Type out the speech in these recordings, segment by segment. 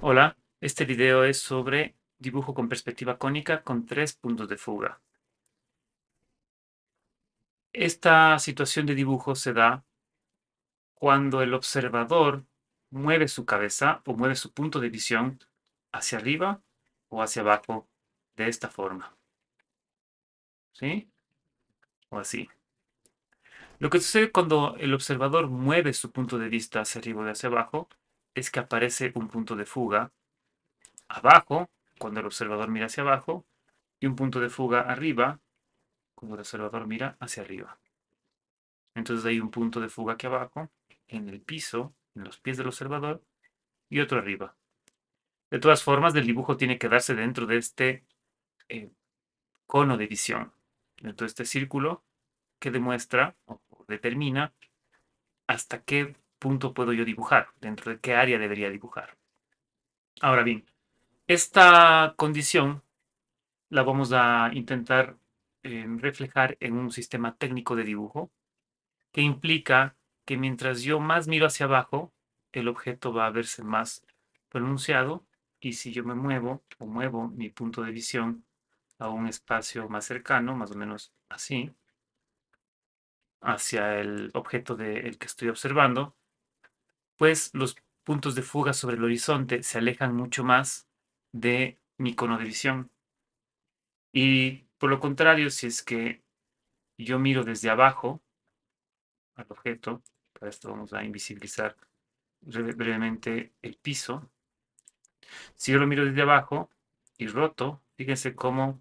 Hola, este video es sobre dibujo con perspectiva cónica con 3 puntos de fuga. Esta situación de dibujo se da cuando el observador mueve su cabeza o mueve su punto de visión hacia arriba o hacia abajo de esta forma, ¿sí? O así. Lo que sucede cuando el observador mueve su punto de vista hacia arriba o hacia abajo es que aparece un punto de fuga abajo cuando el observador mira hacia abajo y un punto de fuga arriba cuando el observador mira hacia arriba. Entonces hay un punto de fuga aquí abajo, en el piso, en los pies del observador, y otro arriba. De todas formas, el dibujo tiene que darse dentro de este eh, cono de visión, dentro de este círculo que demuestra o determina hasta qué punto puedo yo dibujar, dentro de qué área debería dibujar. Ahora bien, esta condición la vamos a intentar reflejar en un sistema técnico de dibujo que implica que mientras yo más miro hacia abajo, el objeto va a verse más pronunciado y si yo me muevo o muevo mi punto de visión a un espacio más cercano, más o menos así, hacia el objeto del que estoy observando, pues los puntos de fuga sobre el horizonte se alejan mucho más de mi cono de visión. Y por lo contrario, si es que yo miro desde abajo al objeto, para esto vamos a invisibilizar brevemente el piso. Si yo lo miro desde abajo y roto, fíjense cómo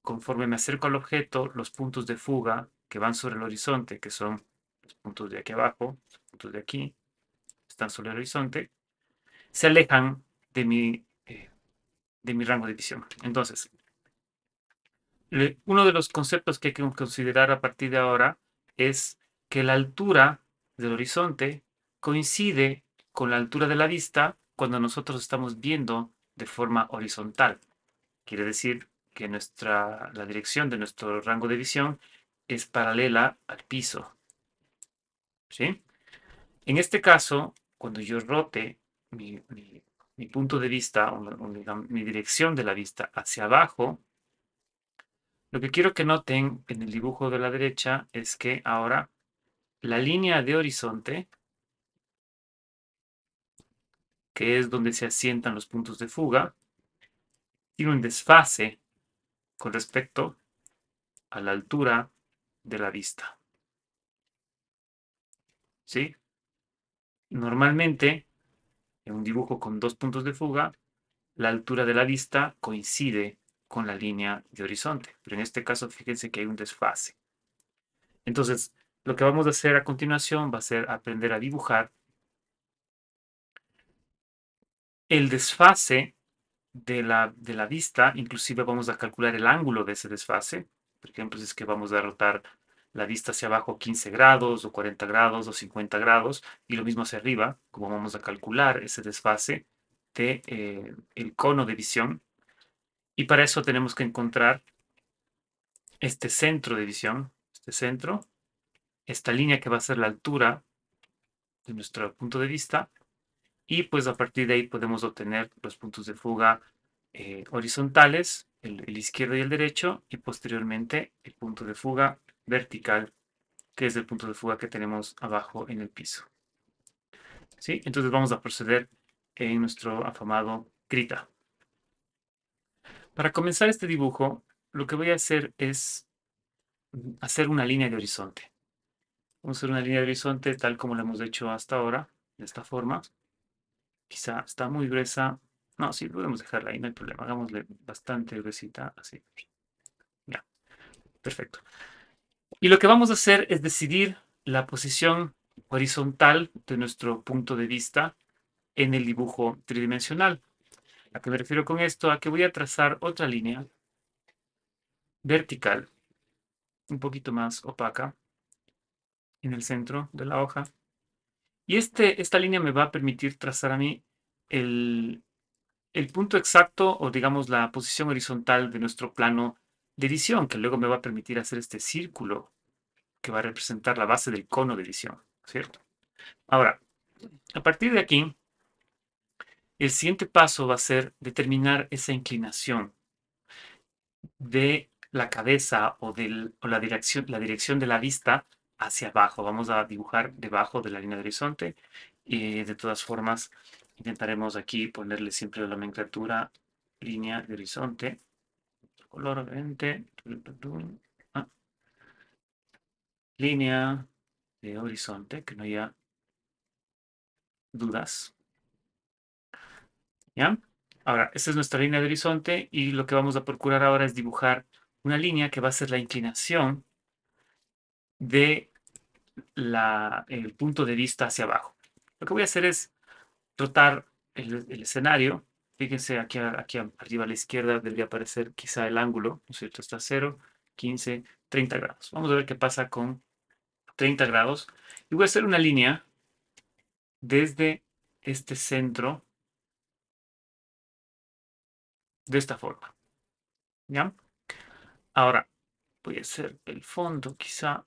conforme me acerco al objeto, los puntos de fuga que van sobre el horizonte, que son los puntos de aquí abajo, los puntos de aquí, están sobre el horizonte, se alejan de mi rango de visión. Entonces, uno de los conceptos que hay que considerar a partir de ahora es que la altura del horizonte coincide con la altura de la vista cuando nosotros estamos viendo de forma horizontal. Quiere decir que la dirección de nuestro rango de visión es paralela al piso, ¿sí? En este caso, cuando yo rote mi punto de vista o mi dirección de la vista hacia abajo, lo que quiero que noten en el dibujo de la derecha es que ahora la línea de horizonte, que es donde se asientan los puntos de fuga, tiene un desfase con respecto a la altura de la vista, ¿sí? Normalmente, en un dibujo con 2 puntos de fuga, la altura de la vista coincide con la línea de horizonte, pero en este caso fíjense que hay un desfase. Entonces, lo que vamos a hacer a continuación va a ser aprender a dibujar el desfase de la vista, inclusive vamos a calcular el ángulo de ese desfase. Por ejemplo, si es que vamos a rotar la vista hacia abajo 15 grados o 40 grados o 50 grados y lo mismo hacia arriba, como vamos a calcular ese desfase de el cono de visión. Y para eso tenemos que encontrar este centro de visión, este centro, esta línea que va a ser la altura de nuestro punto de vista y pues a partir de ahí podemos obtener los puntos de fuga horizontales, el izquierdo y el derecho, y posteriormente el punto de fuga vertical, que es el punto de fuga que tenemos abajo en el piso. ¿Sí? Entonces vamos a proceder en nuestro afamado Krita. Para comenzar este dibujo, lo que voy a hacer es hacer una línea de horizonte. Vamos a hacer una línea de horizonte tal como lo hemos hecho hasta ahora, de esta forma. Quizá está muy gruesa. No, sí, podemos dejarla ahí, no hay problema. Hagámosle bastante gruesita, así. Ya, perfecto. Y lo que vamos a hacer es decidir la posición horizontal de nuestro punto de vista en el dibujo tridimensional. ¿A qué me refiero con esto? A que voy a trazar otra línea vertical, un poquito más opaca, en el centro de la hoja. Y esta línea me va a permitir trazar a mí el, el punto exacto o digamos la posición horizontal de nuestro plano de visión, que luego me va a permitir hacer este círculo que va a representar la base del cono de visión, ¿cierto? Ahora, a partir de aquí, el siguiente paso va a ser determinar esa inclinación de la cabeza o la dirección de la vista hacia abajo. Vamos a dibujar debajo de la línea de horizonte y de todas formas intentaremos aquí ponerle siempre la nomenclatura línea de horizonte. Color, obviamente. Ah, línea de horizonte, que no haya dudas. ¿Ya? Ahora, esta es nuestra línea de horizonte y lo que vamos a procurar ahora es dibujar una línea que va a ser la inclinación de el punto de vista hacia abajo. Lo que voy a hacer es trotar el escenario. Fíjense aquí arriba a la izquierda debería aparecer quizá el ángulo, ¿no es cierto? Está 0, 15, 30 grados. Vamos a ver qué pasa con 30 grados. Y voy a hacer una línea desde este centro de esta forma. ¿Ya? Ahora, voy a hacer el fondo quizá.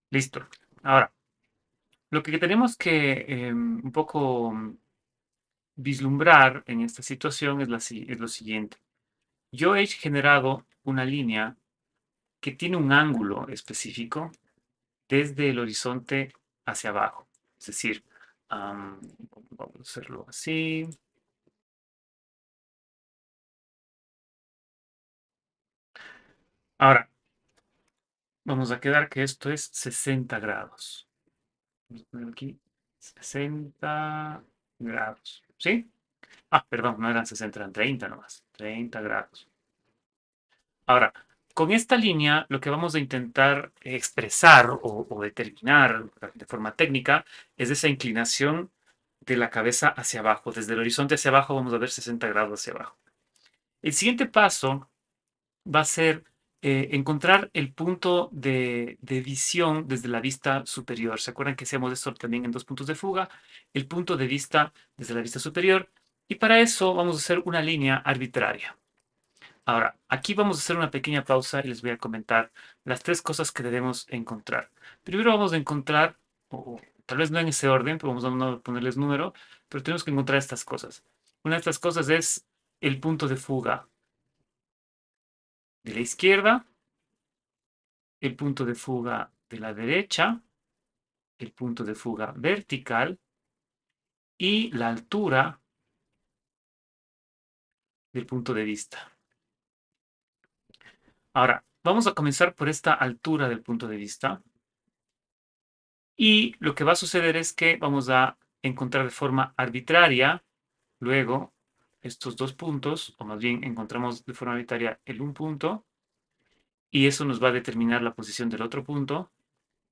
Listo. Ahora, lo que tenemos que un poco vislumbrar en esta situación es lo siguiente. Yo he generado una línea que tiene un ángulo específico desde el horizonte hacia abajo. Es decir, vamos a hacerlo así. Ahora, vamos a quedar que esto es 60 grados. Vamos a poner aquí 60 grados. ¿Sí? Ah, perdón, no eran 60, eran 30 nomás. 30 grados. Ahora, con esta línea, lo que vamos a intentar expresar o determinar de forma técnica es esa inclinación de la cabeza hacia abajo. Desde el horizonte hacia abajo vamos a ver 60 grados hacia abajo. El siguiente paso va a ser encontrar el punto de visión desde la vista superior. ¿Se acuerdan que hacíamos esto también en dos puntos de fuga? El punto de vista desde la vista superior. Y para eso vamos a hacer una línea arbitraria. Ahora, aquí vamos a hacer una pequeña pausa y les voy a comentar las tres cosas que debemos encontrar. Primero vamos a encontrar, o tal vez no en ese orden, pero vamos a no ponerles número, pero tenemos que encontrar estas cosas. Una de estas cosas es el punto de fuga de la izquierda, el punto de fuga de la derecha, el punto de fuga vertical y la altura del punto de vista. Ahora, vamos a comenzar por esta altura del punto de vista. Y lo que va a suceder es que vamos a encontrar de forma arbitraria luego estos dos puntos, o más bien encontramos de forma arbitraria el un punto, y eso nos va a determinar la posición del otro punto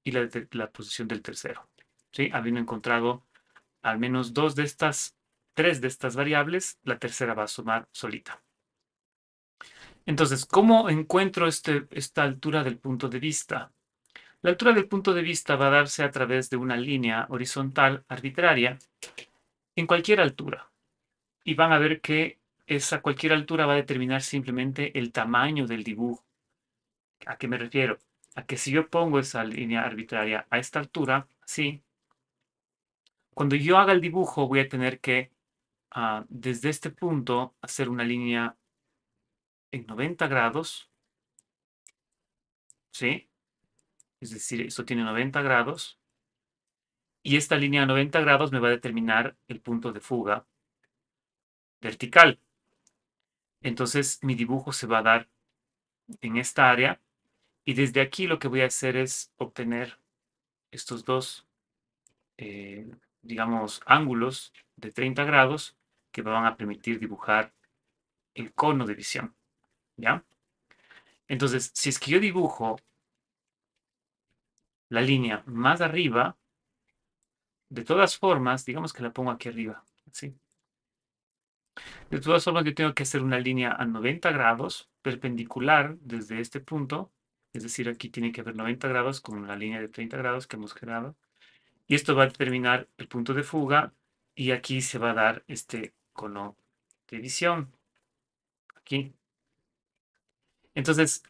y la posición del tercero. ¿Sí? Habiendo encontrado al menos tres de estas variables, la tercera va a sumar solita. Entonces, ¿cómo encuentro esta altura del punto de vista? La altura del punto de vista va a darse a través de una línea horizontal arbitraria en cualquier altura. Y van a ver que esa cualquier altura va a determinar simplemente el tamaño del dibujo. ¿A qué me refiero? A que si yo pongo esa línea arbitraria a esta altura, sí, cuando yo haga el dibujo voy a tener que desde este punto hacer una línea en 90 grados, ¿sí? Es decir, esto tiene 90 grados y esta línea a 90 grados me va a determinar el punto de fuga vertical. Entonces mi dibujo se va a dar en esta área y desde aquí lo que voy a hacer es obtener estos dos, digamos, ángulos de 30 grados que me van a permitir dibujar el cono de visión, ¿ya? Entonces, si es que yo dibujo la línea más arriba, de todas formas, digamos que la pongo aquí arriba, ¿sí? De todas formas, yo tengo que hacer una línea a 90 grados perpendicular desde este punto, es decir, aquí tiene que haber 90 grados con la línea de 30 grados que hemos creado. Y esto va a determinar el punto de fuga y aquí se va a dar este cono de visión. Aquí. Entonces,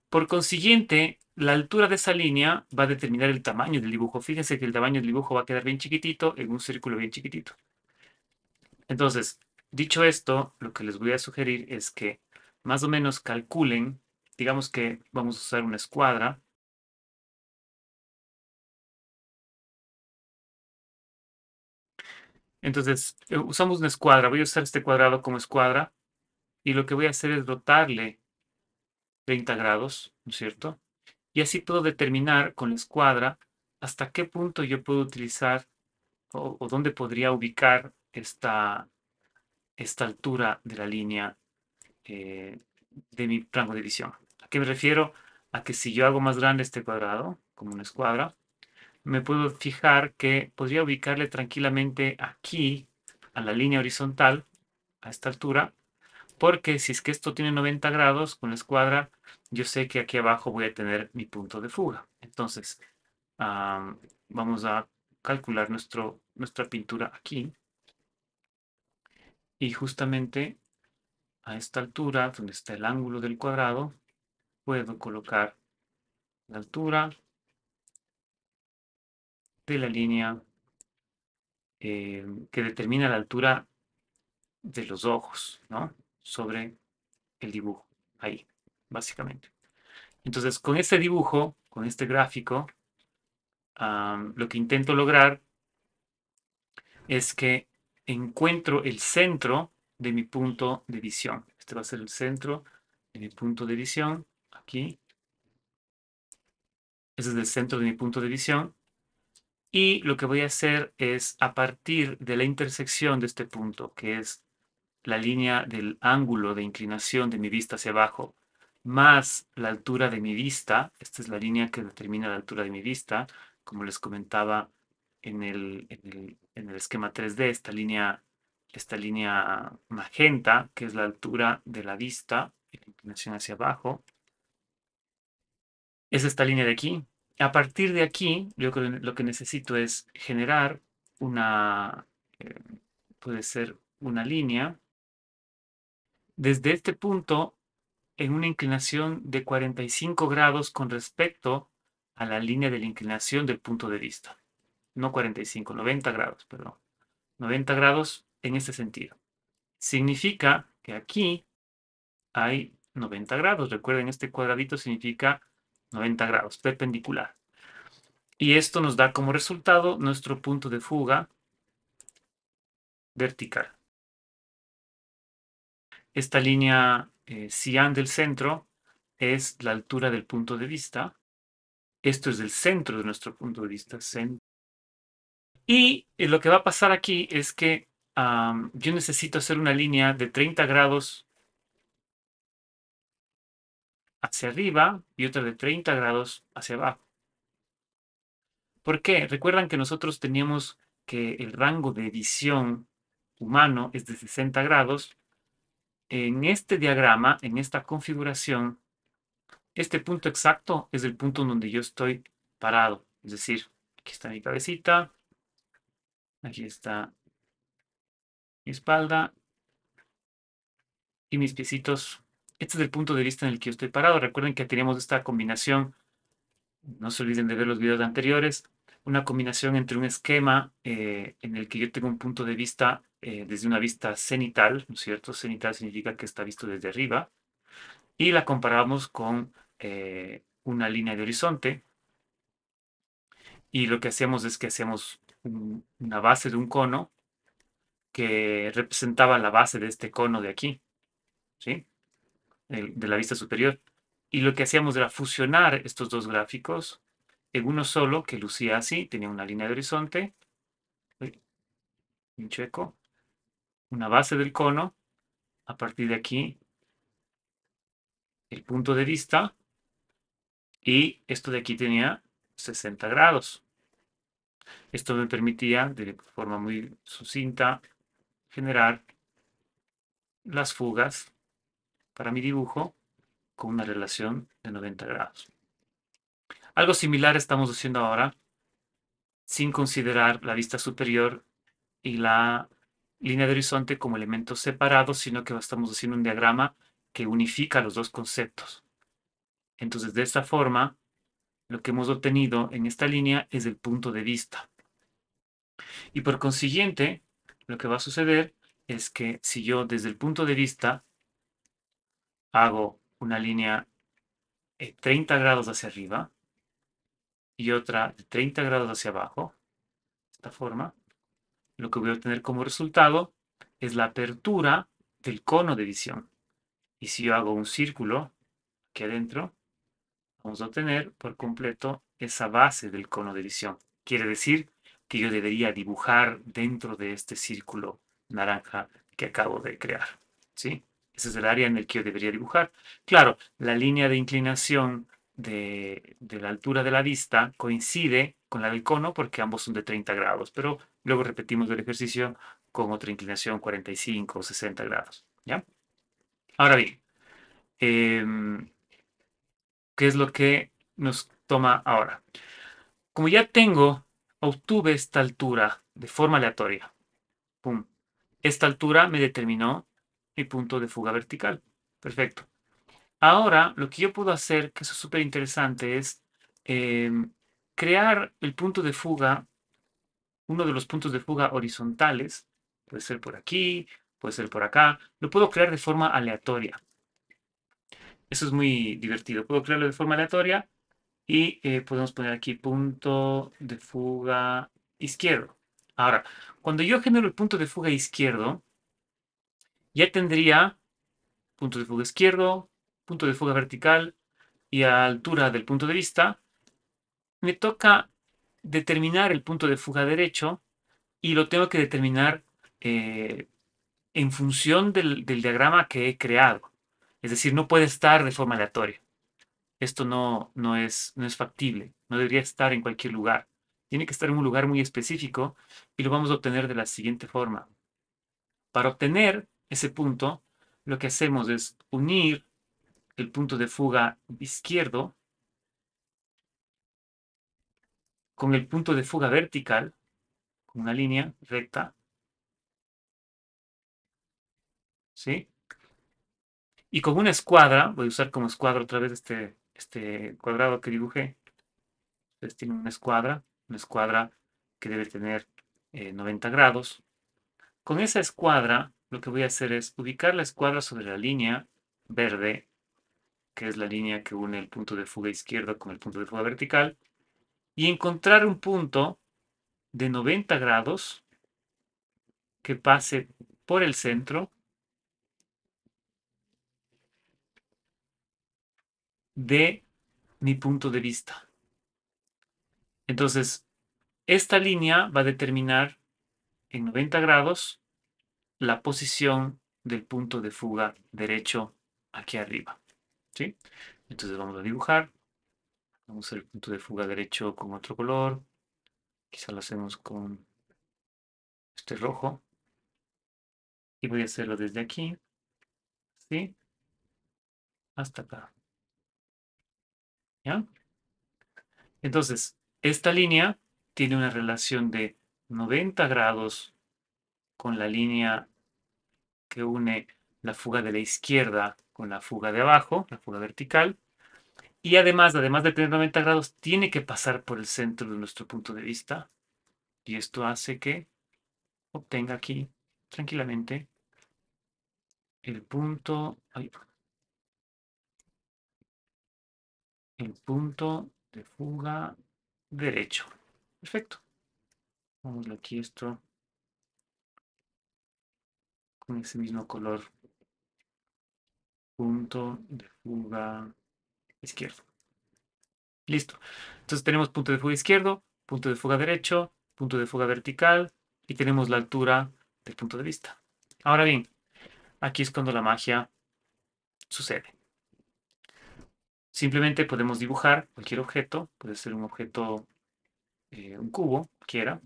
por consiguiente, la altura de esa línea va a determinar el tamaño del dibujo. Fíjense que el tamaño del dibujo va a quedar bien chiquitito en un círculo bien chiquitito. Entonces, dicho esto, lo que les voy a sugerir es que más o menos calculen, digamos que vamos a usar una escuadra. Entonces, usamos una escuadra. Voy a usar este cuadrado como escuadra y lo que voy a hacer es rotarle 30 grados, ¿no es cierto? Y así puedo determinar con la escuadra hasta qué punto yo puedo utilizar o dónde podría ubicar esta altura de la línea eh, de mi rango de visión. ¿A qué me refiero? A que si yo hago más grande este cuadrado, como una escuadra, me puedo fijar que podría ubicarle tranquilamente aquí, a la línea horizontal, a esta altura, porque si es que esto tiene 90 grados con la escuadra, yo sé que aquí abajo voy a tener mi punto de fuga. Entonces, vamos a calcular nuestra pintura aquí. Y justamente a esta altura, donde está el ángulo del cuadrado, puedo colocar la altura de la línea que determina la altura de los ojos, ¿no? Sobre el dibujo, ahí, básicamente. Entonces, con este dibujo, con este gráfico, lo que intento lograr es que encuentro el centro de mi punto de visión. Este va a ser el centro de mi punto de visión, aquí. Ese es el centro de mi punto de visión. Y lo que voy a hacer es, a partir de la intersección de este punto, que es la línea del ángulo de inclinación de mi vista hacia abajo, más la altura de mi vista, esta es la línea que determina la altura de mi vista, como les comentaba en el esquema 3D, esta línea magenta, que es la altura de la vista, la inclinación hacia abajo, es esta línea de aquí. A partir de aquí, yo creo que lo que necesito es generar una, eh, puede ser una línea, desde este punto en una inclinación de 45 grados con respecto a la línea de la inclinación del punto de vista. No 45, 90 grados, perdón. 90 grados en este sentido. Significa que aquí hay 90 grados. Recuerden, este cuadradito significa 90 grados, perpendicular. Y esto nos da como resultado nuestro punto de fuga vertical. Esta línea cian del centro es la altura del punto de vista. Esto es el centro de nuestro punto de vista. Y lo que va a pasar aquí es que yo necesito hacer una línea de 30 grados hacia arriba y otra de 30 grados hacia abajo. ¿Por qué? Recuerdan que nosotros teníamos que el rango de visión humano es de 60 grados. En este diagrama, en esta configuración, este punto exacto es el punto en donde yo estoy parado. Es decir, aquí está mi cabecita, aquí está mi espalda y mis piecitos. Este es el punto de vista en el que yo estoy parado. Recuerden que teníamos esta combinación, no se olviden de ver los videos anteriores, una combinación entre un esquema en el que yo tengo un punto de vista desde una vista cenital, ¿no es cierto? Cenital significa que está visto desde arriba, y la comparamos con una línea de horizonte, y lo que hacemos es que hacemos una base de un cono que representaba la base de este cono de aquí, ¿sí? De la vista superior. Y lo que hacíamos era fusionar estos dos gráficos en uno solo que lucía así, tenía una línea de horizonte, uy, un chueco, una base del cono, a partir de aquí el punto de vista, y esto de aquí tenía 60 grados. Esto me permitía, de forma muy sucinta, generar las fugas para mi dibujo con una relación de 90 grados. Algo similar estamos haciendo ahora sin considerar la vista superior y la línea de horizonte como elementos separados, sino que estamos haciendo un diagrama que unifica los dos conceptos. Entonces, de esta forma, lo que hemos obtenido en esta línea es el punto de vista. Y por consiguiente, lo que va a suceder es que si yo desde el punto de vista hago una línea 30 grados hacia arriba y otra de 30 grados hacia abajo, de esta forma, lo que voy a obtener como resultado es la apertura del cono de visión. Y si yo hago un círculo aquí adentro, vamos a obtener por completo esa base del cono de visión. Quiere decir que yo debería dibujar dentro de este círculo naranja que acabo de crear. ¿Sí? Ese es el área en el que yo debería dibujar. Claro, la línea de inclinación de la altura de la vista coincide con la del cono porque ambos son de 30 grados, pero luego repetimos el ejercicio con otra inclinación 45 o 60 grados. ¿Ya? Ahora bien, em, ¿qué es lo que nos toma ahora? Como ya obtuve esta altura de forma aleatoria. Pum. Esta altura me determinó mi punto de fuga vertical. Perfecto. Ahora, lo que yo puedo hacer, que eso es súper interesante, es crear el punto de fuga, uno de los puntos de fuga horizontales. Puede ser por aquí, puede ser por acá. Lo puedo crear de forma aleatoria. Eso es muy divertido. Puedo crearlo de forma aleatoria y podemos poner aquí punto de fuga izquierdo. Ahora, cuando yo genero el punto de fuga izquierdo, ya tendría punto de fuga izquierdo, punto de fuga vertical y a altura del punto de vista. Me toca determinar el punto de fuga derecho y lo tengo que determinar eh, en función del diagrama que he creado. Es decir, no puede estar de forma aleatoria. Esto no es factible, no debería estar en cualquier lugar. Tiene que estar en un lugar muy específico y lo vamos a obtener de la siguiente forma. Para obtener ese punto, lo que hacemos es unir el punto de fuga izquierdo con el punto de fuga vertical, con una línea recta, ¿sí? Y con una escuadra, voy a usar como escuadra otra vez este cuadrado que dibujé. Entonces tiene una escuadra que debe tener 90 grados. Con esa escuadra, lo que voy a hacer es ubicar la escuadra sobre la línea verde, que es la línea que une el punto de fuga izquierdo con el punto de fuga vertical, y encontrar un punto de 90 grados que pase por el centro de mi punto de vista. Entonces, esta línea va a determinar en 90 grados la posición del punto de fuga derecho aquí arriba. ¿Sí? Entonces vamos a dibujar. Vamos a hacer el punto de fuga derecho con otro color. Quizá lo hacemos con este rojo. Y voy a hacerlo desde aquí, ¿sí? Hasta acá. ¿Ya? Entonces, esta línea tiene una relación de 90 grados con la línea que une la fuga de la izquierda con la fuga de abajo, la fuga vertical. Y además de tener 90 grados, tiene que pasar por el centro de nuestro punto de vista. Y esto hace que obtenga aquí tranquilamente el punto, ay, el punto de fuga derecho. Perfecto. Vamos aquí esto con ese mismo color. Punto de fuga izquierdo. Listo. Entonces tenemos punto de fuga izquierdo, punto de fuga derecho, punto de fuga vertical y tenemos la altura del punto de vista. Ahora bien, aquí es cuando la magia sucede. Simplemente podemos dibujar cualquier objeto, puede ser un objeto, un cubo, quiera.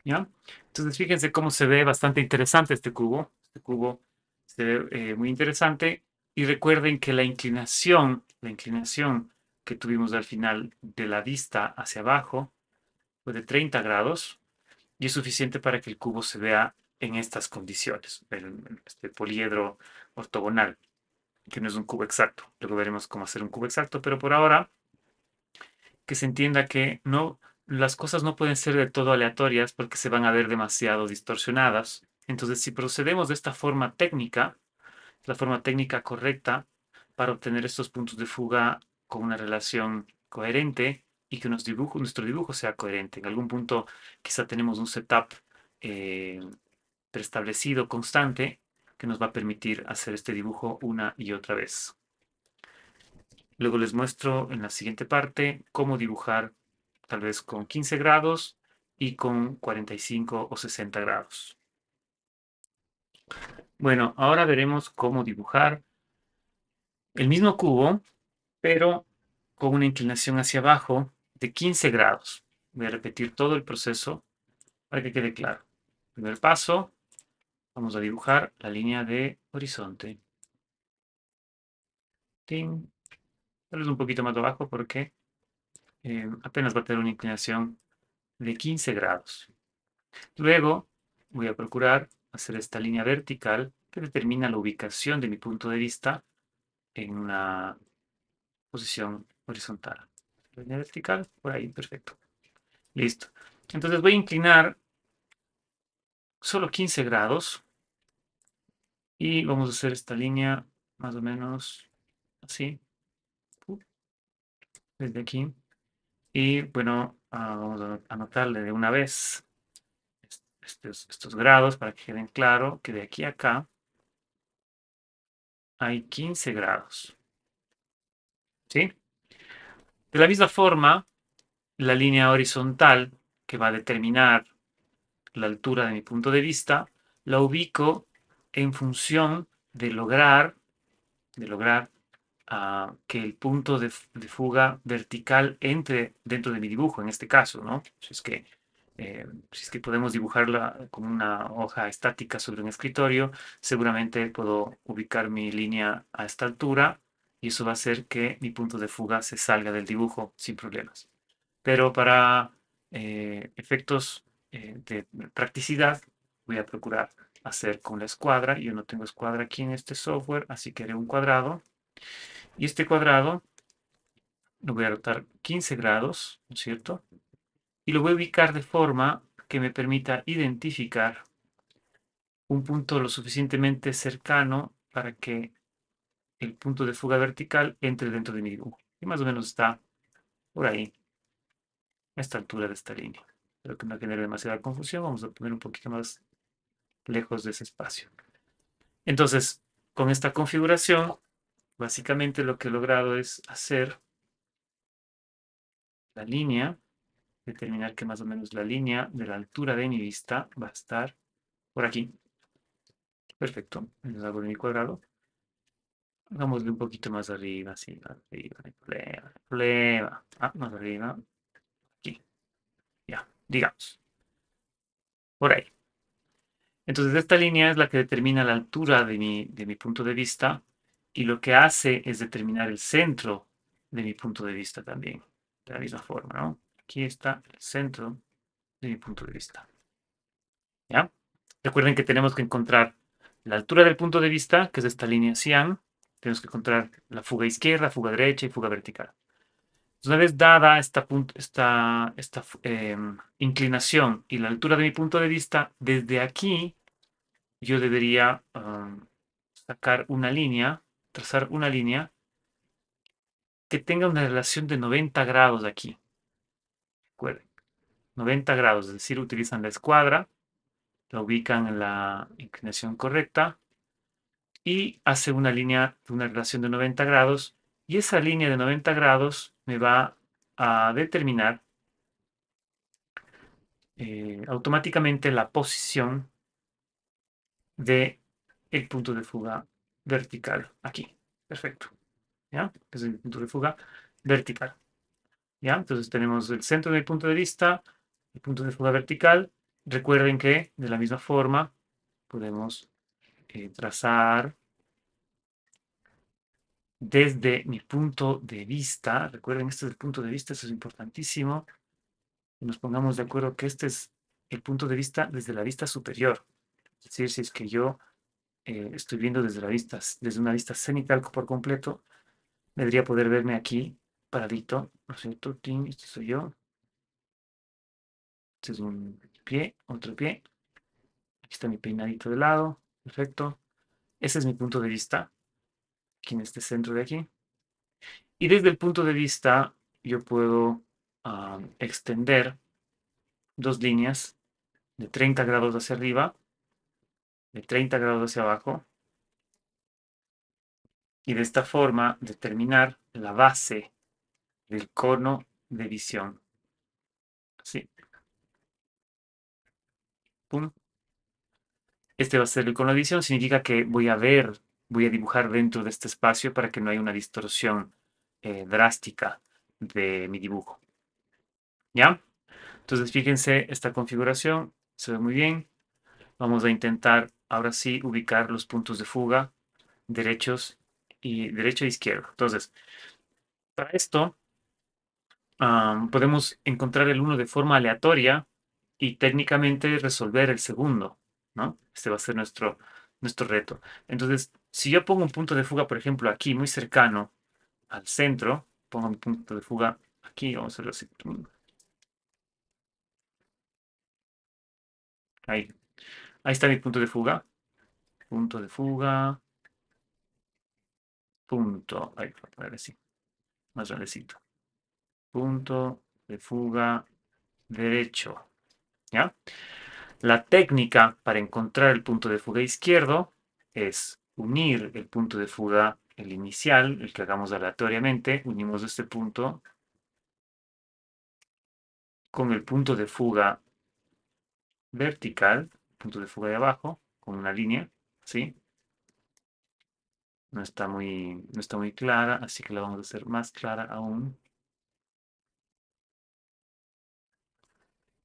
¿Ya? Entonces fíjense cómo se ve bastante interesante este cubo. Este cubo se ve muy interesante Y recuerden que la inclinación que tuvimos al final de la vista hacia abajo fue de 30 grados y es suficiente para que el cubo se vea en estas condiciones, este poliedro ortogonal, que no es un cubo exacto. Luego veremos cómo hacer un cubo exacto, pero por ahora que se entienda que no, las cosas no pueden ser del todo aleatorias porque se van a ver demasiado distorsionadas. Entonces, si procedemos de esta forma técnica, la forma técnica correcta para obtener estos puntos de fuga con una relación coherente y que nuestro dibujo sea coherente. En algún punto quizá tenemos un setup eh, preestablecido, constante, que nos va a permitir hacer este dibujo una y otra vez. Luego les muestro en la siguiente parte cómo dibujar tal vez con 15 grados y con 45 o 60 grados. Bueno, ahora veremos cómo dibujar el mismo cubo, pero con una inclinación hacia abajo de 15 grados. Voy a repetir todo el proceso para que quede claro. Primer paso, vamos a dibujar la línea de horizonte. Ting. Tal vez un poquito más abajo porque apenas va a tener una inclinación de 15 grados. Luego voy a procurar hacer esta línea vertical que determina la ubicación de mi punto de vista en una posición horizontal. Línea vertical, por ahí, perfecto. Listo. Entonces voy a inclinar solo 15 grados y vamos a hacer esta línea más o menos así, desde aquí. Y bueno, vamos a anotarle de una vez estos grados para que queden claro que de aquí a acá hay 15 grados. ¿Sí? De la misma forma, la línea horizontal que va a determinar la altura de mi punto de vista, la ubico en función de lograr que el punto de fuga vertical entre dentro de mi dibujo, en este caso, ¿no? Si es que podemos dibujarla con una hoja estática sobre un escritorio, seguramente puedo ubicar mi línea a esta altura y eso va a hacer que mi punto de fuga se salga del dibujo sin problemas. Pero para efectos de practicidad, voy a procurar hacer con la escuadra. Yo no tengo escuadra aquí en este software, así que haré un cuadrado. Y este cuadrado lo voy a rotar 15 grados, ¿no es cierto? Y lo voy a ubicar de forma que me permita identificar un punto lo suficientemente cercano para que el punto de fuga vertical entre dentro de mi dibujo. Y más o menos está por ahí, a esta altura de esta línea. Espero que no genere demasiada confusión. Vamos a poner un poquito más lejos de ese espacio. Entonces, con esta configuración, básicamente lo que he logrado es hacer la línea, determinar que más o menos la línea de la altura de mi vista va a estar por aquí. Perfecto. Les hago de mi cuadrado. Hagámosle un poquito más arriba, sí, más arriba, no hay problema, no hay problema. Más arriba, aquí, ya, digamos, por ahí. Entonces, esta línea es la que determina la altura de mi punto de vista y lo que hace es determinar el centro de mi punto de vista también, de la misma forma, ¿no? Aquí está el centro de mi punto de vista, ¿ya? Recuerden que tenemos que encontrar la altura del punto de vista, que es esta línea cian. Tenemos que encontrar la fuga izquierda, fuga derecha y fuga vertical. Una vez dada esta inclinación y la altura de mi punto de vista, desde aquí yo debería sacar una línea, trazar una línea que tenga una relación de 90 grados aquí. Recuerden, 90 grados, es decir, utilizan la escuadra, la ubican en la inclinación correcta y hace una línea de una relación de 90 grados y esa línea de 90 grados me va a determinar automáticamente la posición de el punto de fuga vertical aquí. Perfecto. ¿Ya? Es el punto de fuga vertical. ¿Ya? Entonces tenemos el centro del punto de vista, el punto de fuga vertical. Recuerden que de la misma forma podemos trazar desde mi punto de vista. Recuerden, este es el punto de vista, eso es importantísimo. Nos pongamos de acuerdo que este es el punto de vista desde la vista superior. Es decir, si es que yo estoy viendo desde desde una vista cenital por completo, debería poder verme aquí, paradito, ¿no es cierto? Tin, este soy yo. Este es un pie, otro pie. Aquí está mi peinadito de lado. Perfecto. Ese es mi punto de vista, aquí en este centro de aquí. Y desde el punto de vista, yo puedo extender dos líneas de 30 grados hacia arriba, de 30 grados hacia abajo, y de esta forma determinar la base del cono de visión. Así, pum. Este va a ser el cono de visión, significa que voy a dibujar dentro de este espacio para que no haya una distorsión drástica de mi dibujo. ¿Ya? Entonces, fíjense, esta configuración se ve muy bien. Vamos a intentar ahora sí ubicar los puntos de fuga derechos y derecho e izquierdo. Entonces, para esto podemos encontrar el uno de forma aleatoria y técnicamente resolver el segundo, ¿no? Este va a ser nuestro reto. Entonces, si yo pongo un punto de fuga, por ejemplo, aquí muy cercano al centro, pongo mi punto de fuga aquí, vamos a hacerlo así. Ahí, ahí está mi punto de fuga. Punto de fuga, punto. Ahí, voy a poner así, más grandecito. Punto de fuga derecho. ¿Ya? La técnica para encontrar el punto de fuga izquierdo es unir el punto de fuga, el inicial, el que hagamos aleatoriamente, unimos este punto con el punto de fuga vertical, punto de fuga de abajo, con una línea, ¿sí? No está muy clara, así que la vamos a hacer más clara aún.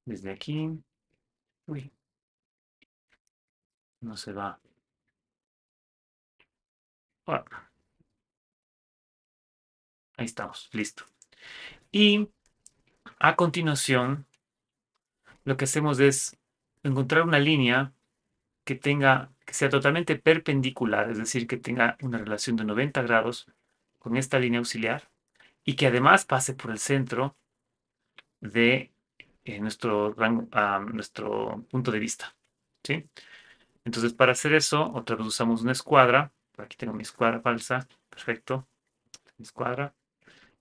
Desde aquí, uy, no se va. Ah, ahí estamos, listo. Y a continuación, lo que hacemos es encontrar una línea que sea totalmente perpendicular, es decir, que tenga una relación de 90 grados con esta línea auxiliar y que además pase por el centro de nuestro punto de vista. ¿Sí? Entonces, para hacer eso, otra vez usamos una escuadra. Por aquí tengo mi escuadra falsa. Perfecto. Mi escuadra.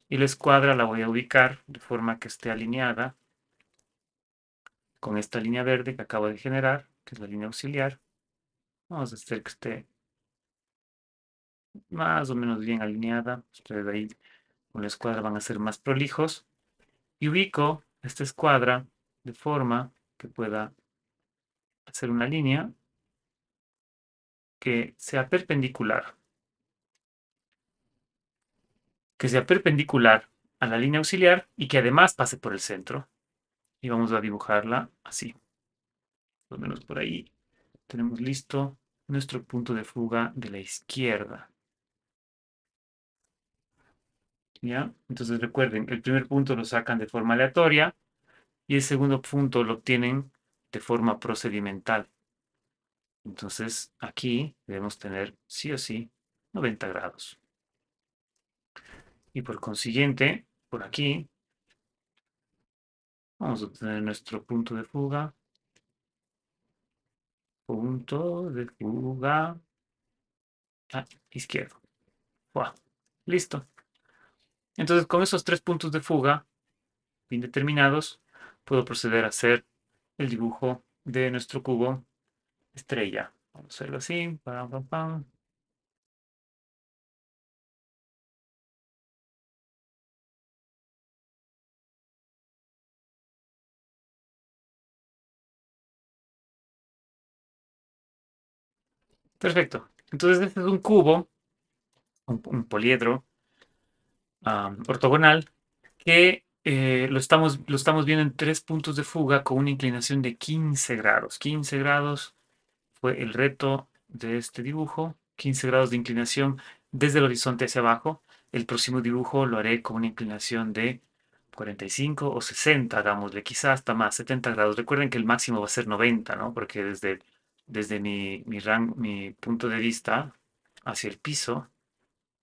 Y la escuadra la voy a ubicar de forma que esté alineada con esta línea verde que acabo de generar, que es la línea auxiliar. Vamos a hacer que esté más o menos bien alineada. Ustedes ahí con la escuadra van a ser más prolijos. Y ubico esta escuadra de forma que pueda hacer una línea que sea perpendicular. Que sea perpendicular a la línea auxiliar y que además pase por el centro. Y vamos a dibujarla así. Más o menos por ahí tenemos listo nuestro punto de fuga de la izquierda. ¿Ya? Entonces recuerden, el primer punto lo sacan de forma aleatoria y el segundo punto lo obtienen de forma procedimental. Entonces aquí debemos tener sí o sí 90 grados. Y por consiguiente, por aquí vamos a obtener nuestro punto de fuga izquierdo. ¡Fua! Listo. Entonces con esos tres puntos de fuga bien determinados, puedo proceder a hacer el dibujo de nuestro cubo estrella. Vamos a hacerlo así. Pam, pam, pam. Perfecto. Entonces este es un cubo, un poliedro ortogonal que lo estamos viendo en tres puntos de fuga con una inclinación de 15 grados. 15 grados fue el reto de este dibujo. 15 grados de inclinación desde el horizonte hacia abajo. El próximo dibujo lo haré con una inclinación de 45 o 60, hagámosle, quizás hasta más, 70 grados. Recuerden que el máximo va a ser 90, ¿no? Porque desde mi punto de vista hacia el piso,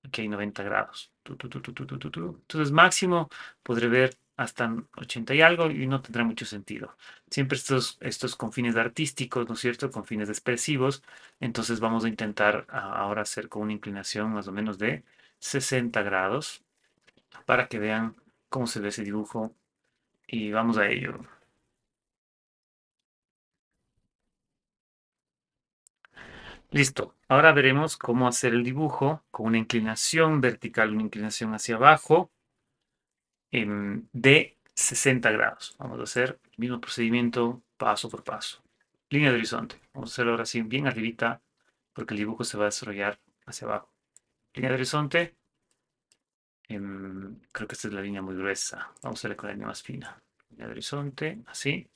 aquí hay 90 grados. Entonces, máximo podré ver hasta 80 y algo y no tendrá mucho sentido. Siempre estos con fines artísticos, ¿no es cierto? Con fines expresivos. Entonces, vamos a intentar ahora hacer con una inclinación más o menos de 60 grados para que vean cómo se ve ese dibujo. Y vamos a ello. Listo. Ahora veremos cómo hacer el dibujo con una inclinación vertical, una inclinación hacia abajo de 60 grados. Vamos a hacer el mismo procedimiento paso por paso. Línea de horizonte. Vamos a hacerlo ahora sí bien arribita porque el dibujo se va a desarrollar hacia abajo. Línea de horizonte. Creo que esta es la línea muy gruesa. Vamos a hacerla con la línea más fina. Línea de horizonte, así.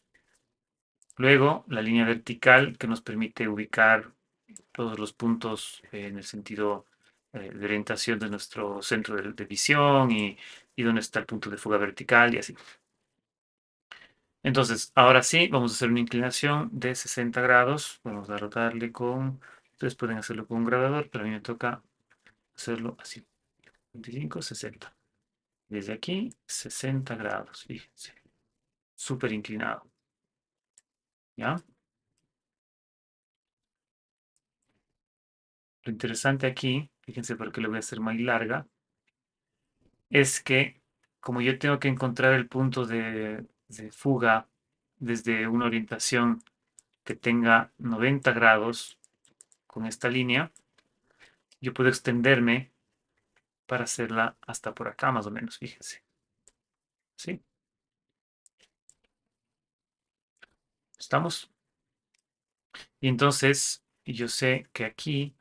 Luego la línea vertical que nos permite ubicar todos los puntos en el sentido de orientación de nuestro centro de visión y dónde está el punto de fuga vertical y así. Entonces, ahora sí, vamos a hacer una inclinación de 60 grados. Vamos a rotarle con... Ustedes pueden hacerlo con un grabador, pero a mí me toca hacerlo así. 25, 60. Desde aquí, 60 grados, fíjense. Súper inclinado. ¿Ya? Lo interesante aquí, fíjense porque lo voy a hacer más larga, es que como yo tengo que encontrar el punto de fuga desde una orientación que tenga 90 grados con esta línea, yo puedo extenderme para hacerla hasta por acá más o menos, fíjense. ¿Sí? ¿Estamos? Y entonces yo sé que aquí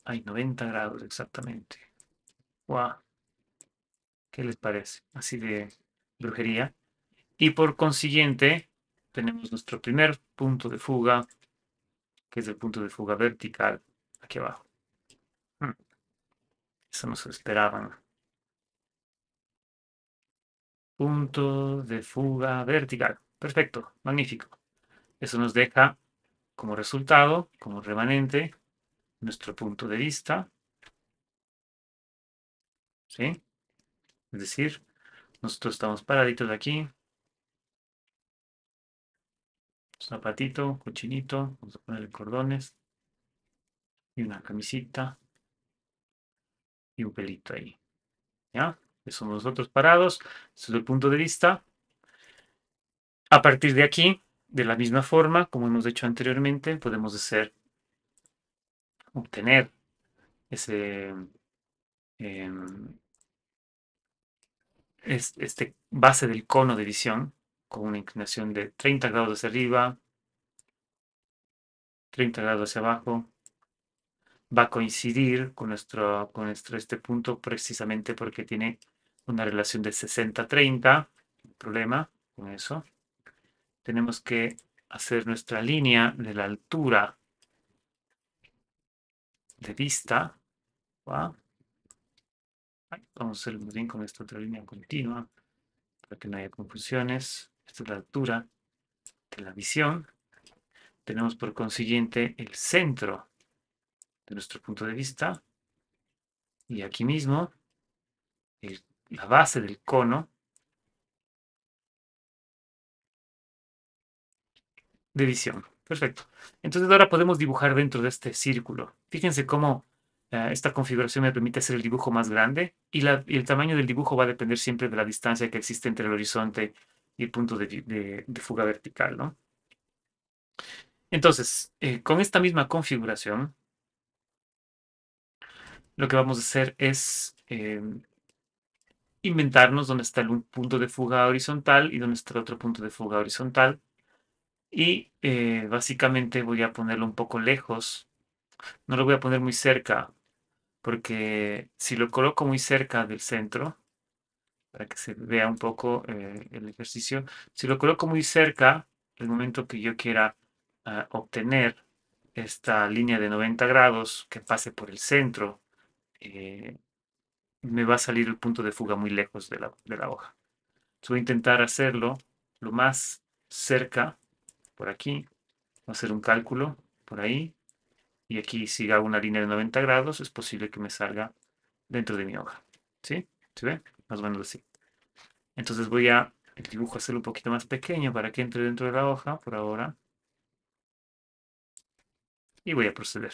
hay 90 grados exactamente. ¡Wow! ¿Qué les parece? Así de brujería. Y por consiguiente, tenemos nuestro primer punto de fuga, que es el punto de fuga vertical, aquí abajo. Hmm, Eso no se lo esperaban. Punto de fuga vertical. Perfecto, magnífico. Eso nos deja como resultado, como remanente, nuestro punto de vista, ¿sí? Es decir, nosotros estamos paraditos de aquí, zapatito, cochinito, vamos a ponerle cordones y una camisita y un pelito ahí, ¿ya? Somos nosotros parados, desde el punto de vista. A partir de aquí, de la misma forma, como hemos hecho anteriormente, podemos obtener ese, em, este base del cono de visión con una inclinación de 30 grados hacia arriba, 30 grados hacia abajo. Va a coincidir con nuestro este punto precisamente porque tiene una relación de 60-30. Problema con eso. Tenemos que hacer nuestra línea de la altura de vista. ¿Va? Vamos a hacerlo bien con esta otra línea continua para que no haya confusiones. Esta es la altura de la visión. Tenemos por consiguiente el centro de nuestro punto de vista y aquí mismo la base del cono de visión. Perfecto. Entonces ahora podemos dibujar dentro de este círculo. Fíjense cómo esta configuración me permite hacer el dibujo más grande y el tamaño del dibujo va a depender siempre de la distancia que existe entre el horizonte y el punto de fuga vertical, ¿no? Entonces, con esta misma configuración, lo que vamos a hacer es inventarnos dónde está el punto de fuga horizontal y dónde está el otro punto de fuga horizontal. Y básicamente voy a ponerlo un poco lejos. No lo voy a poner muy cerca, porque si lo coloco muy cerca del centro, para que se vea un poco el ejercicio, si lo coloco muy cerca, el momento que yo quiera obtener esta línea de 90 grados que pase por el centro me va a salir el punto de fuga muy lejos de la hoja. Entonces voy a intentar hacerlo lo más cerca, por aquí. Voy a hacer un cálculo por ahí. Y aquí si hago una línea de 90 grados, es posible que me salga dentro de mi hoja. ¿Sí? ¿Se ve? Más o menos así. Entonces voy a el dibujo hacerlo un poquito más pequeño para que entre dentro de la hoja por ahora. Y voy a proceder.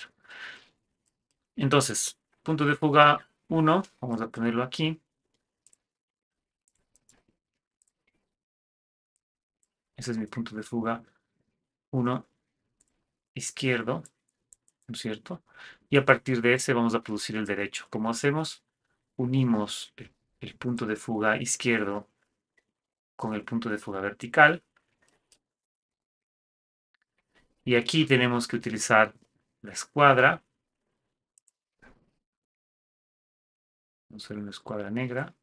Entonces, punto de fuga 1, vamos a ponerlo aquí. Ese es mi punto de fuga 1 izquierdo, ¿no es cierto? Y a partir de ese vamos a producir el derecho. ¿Cómo hacemos? Unimos el punto de fuga izquierdo con el punto de fuga vertical. Y aquí tenemos que utilizar la escuadra. Vamos a hacer una escuadra negra.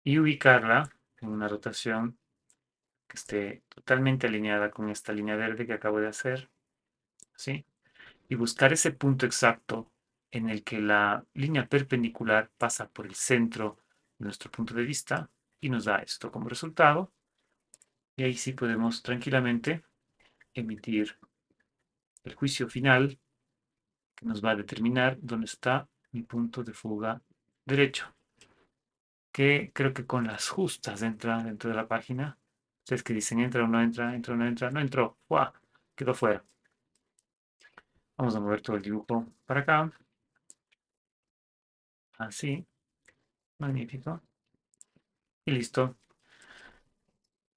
Y ubicarla en una rotación que esté totalmente alineada con esta línea verde que acabo de hacer. ¿Sí? Y buscar ese punto exacto en el que la línea perpendicular pasa por el centro de nuestro punto de vista y nos da esto como resultado. Y ahí sí podemos tranquilamente emitir el juicio final que nos va a determinar dónde está mi punto de fuga derecho, que creo que con las justas entra dentro de la página. Ustedes que dicen entra o no entra, entra o no entra, no entró, ¡guau! Quedó fuera. Vamos a mover todo el dibujo para acá, así, magnífico, y listo.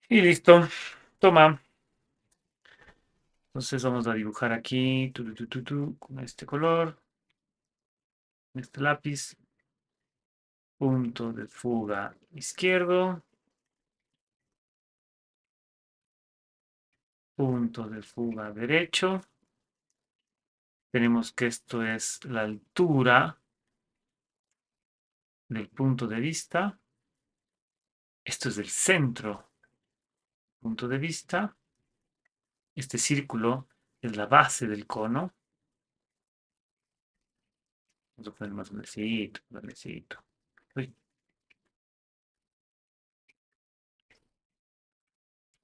Y listo. Toma. Entonces vamos a dibujar aquí con este color, este lápiz. Punto de fuga izquierdo. Punto de fuga derecho. Tenemos que esto es la altura del punto de vista. Esto es el centro. Punto de vista. Este círculo es la base del cono. Vamos a poner más grandecito, grandecito. Uy,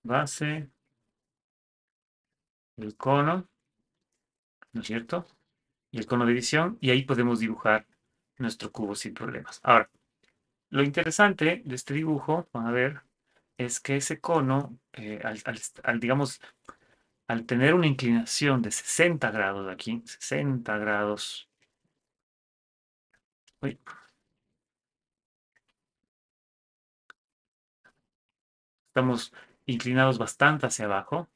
base del cono, ¿no es cierto? Y el cono de visión, y ahí podemos dibujar nuestro cubo sin problemas. Ahora, lo interesante de este dibujo, van a ver, es que ese cono, digamos, al tener una inclinación de 60 grados aquí, 60 grados, uy, estamos inclinados bastante hacia abajo,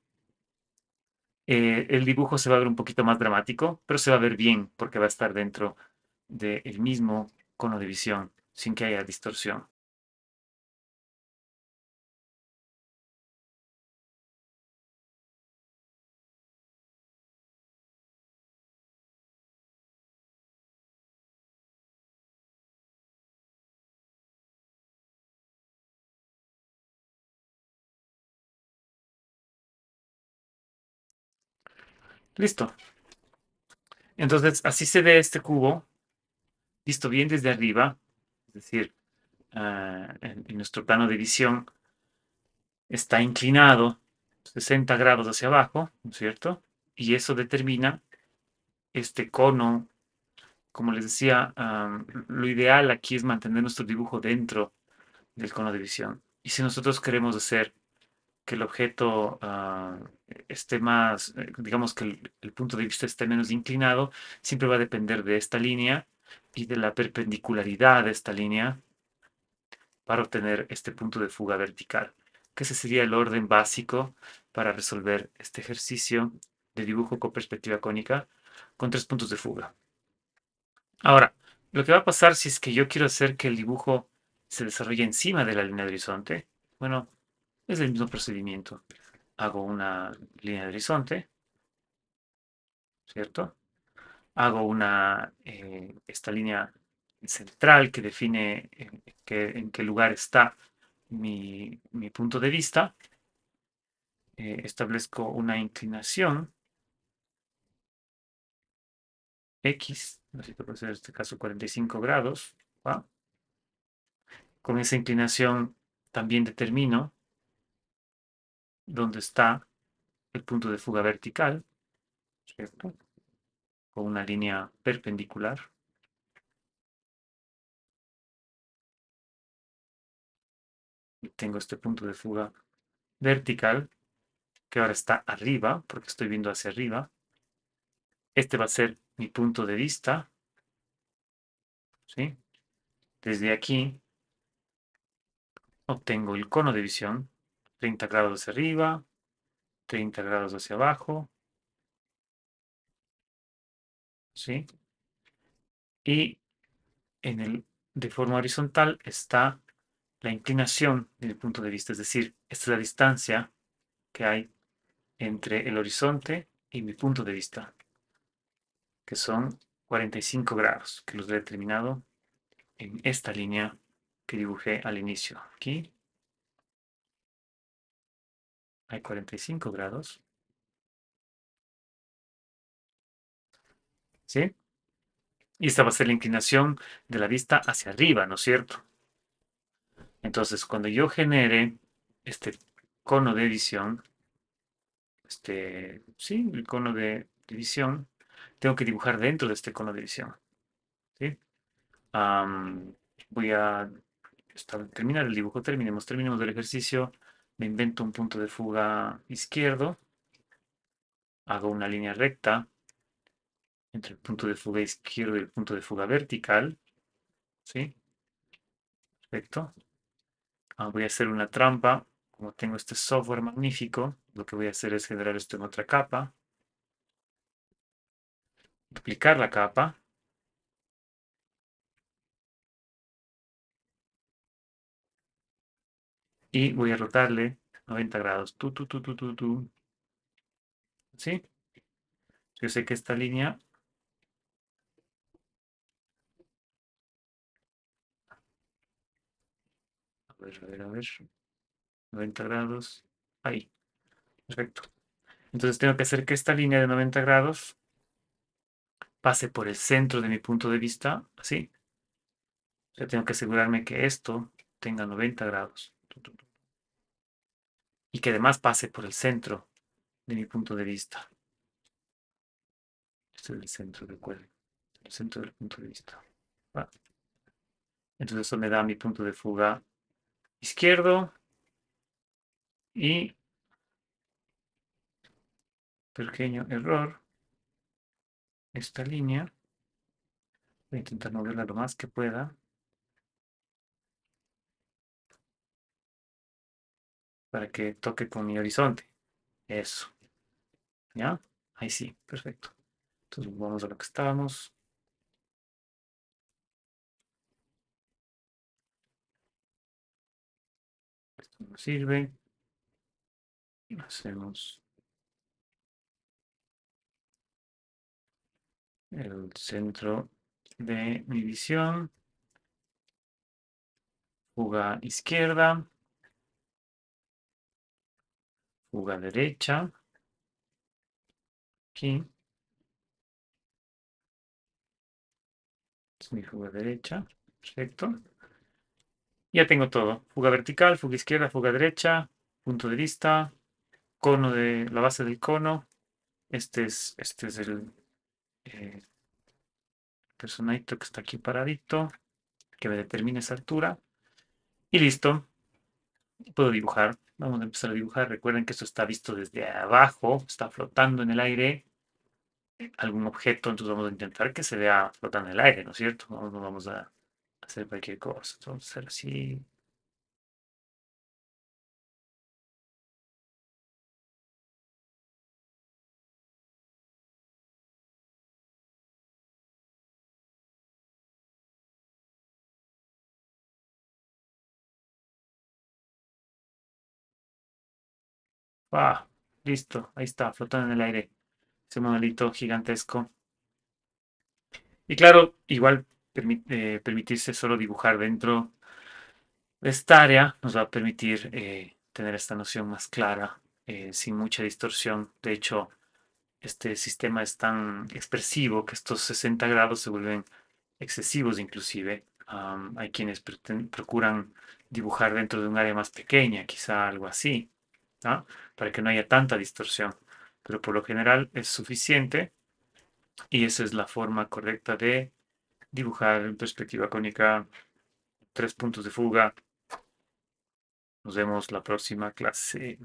el dibujo se va a ver un poquito más dramático, pero se va a ver bien porque va a estar dentro del mismo cono de visión, sin que haya distorsión. Listo. Entonces, así se ve este cubo, visto bien desde arriba, es decir, en nuestro plano de visión está inclinado 60 grados hacia abajo, ¿no es cierto? Y eso determina este cono. Como les decía, lo ideal aquí es mantener nuestro dibujo dentro del cono de visión. Y si nosotros queremos hacer que el objeto esté más, digamos que el punto de vista esté menos inclinado, siempre va a depender de esta línea y de la perpendicularidad de esta línea para obtener este punto de fuga vertical, que ese sería el orden básico para resolver este ejercicio de dibujo con perspectiva cónica con tres puntos de fuga. Ahora, lo que va a pasar si es que yo quiero hacer que el dibujo se desarrolle encima de la línea de horizonte, bueno, es el mismo procedimiento. Hago una línea de horizonte, ¿cierto? Hago esta línea central que define en qué lugar está mi punto de vista. establezco una inclinación X, así que puede ser en este caso 45 grados. ¿Va? Con esa inclinación también determino dónde está el punto de fuga vertical, ¿cierto? Con una línea perpendicular. Y tengo este punto de fuga vertical, que ahora está arriba, porque estoy viendo hacia arriba. Este va a ser mi punto de vista, ¿sí? Desde aquí obtengo el cono de visión, 30 grados hacia arriba, 30 grados hacia abajo, ¿sí? Y de forma horizontal está la inclinación de mi punto de vista, es decir, esta es la distancia que hay entre el horizonte y mi punto de vista, que son 45 grados, que los he determinado en esta línea que dibujé al inicio. Aquí hay 45 grados, ¿sí? Y esta va a ser la inclinación de la vista hacia arriba, ¿no es cierto? Entonces, cuando yo genere este cono de visión, sí, el cono de visión, tengo que dibujar dentro de este cono de visión, ¿sí? Am, voy a terminar el dibujo, terminemos el ejercicio, me invento un punto de fuga izquierdo, hago una línea recta entre el punto de fuga izquierdo y el punto de fuga vertical, ¿sí? Perfecto. Voy a hacer una trampa, como tengo este software magnífico, lo que voy a hacer es generar esto en otra capa, duplicar la capa, y voy a rotarle 90 grados. ¿Sí? Yo sé que esta línea, a ver, 90 grados, ahí, perfecto. Entonces tengo que hacer que esta línea de 90 grados pase por el centro de mi punto de vista, así. O sea, tengo que asegurarme que esto tenga 90 grados y que además pase por el centro de mi punto de vista. Este es el centro, recuerden, el centro del punto de vista. ¿Va? Entonces eso me da mi punto de fuga izquierdo y pequeño error, esta línea, voy a intentar moverla lo más que pueda para que toque con mi horizonte. Eso, ¿ya? Ahí sí, perfecto. Entonces vamos a lo que estábamos. Esto nos sirve. Hacemos el centro de mi visión. Fuga izquierda. Fuga derecha. Aquí. Es mi fuga derecha. Perfecto. Ya tengo todo. Fuga vertical, fuga izquierda, fuga derecha. Punto de vista. Cono de la base del cono. Este es el eh, personajito que está aquí paradito. Que me determine esa altura. Y listo. Puedo dibujar. Vamos a empezar a dibujar. Recuerden que esto está visto desde abajo. Está flotando en el aire. Algún objeto, entonces vamos a intentar que se vea flotando en el aire, ¿no es cierto? No vamos a hacer cualquier cosa. Entonces, vamos a hacer así. ¡Ah! Listo, ahí está, flotando en el aire. Ese monolito gigantesco. Y claro, igual permitirse solo dibujar dentro de esta área nos va a permitir tener esta noción más clara sin mucha distorsión. De hecho, este sistema es tan expresivo que estos 60 grados se vuelven excesivos inclusive. Hay quienes procuran dibujar dentro de un área más pequeña, quizá algo así, ¿no? Para que no haya tanta distorsión. Pero por lo general es suficiente y esa es la forma correcta de dibujar en perspectiva cónica 3 puntos de fuga. Nos vemos la próxima clase.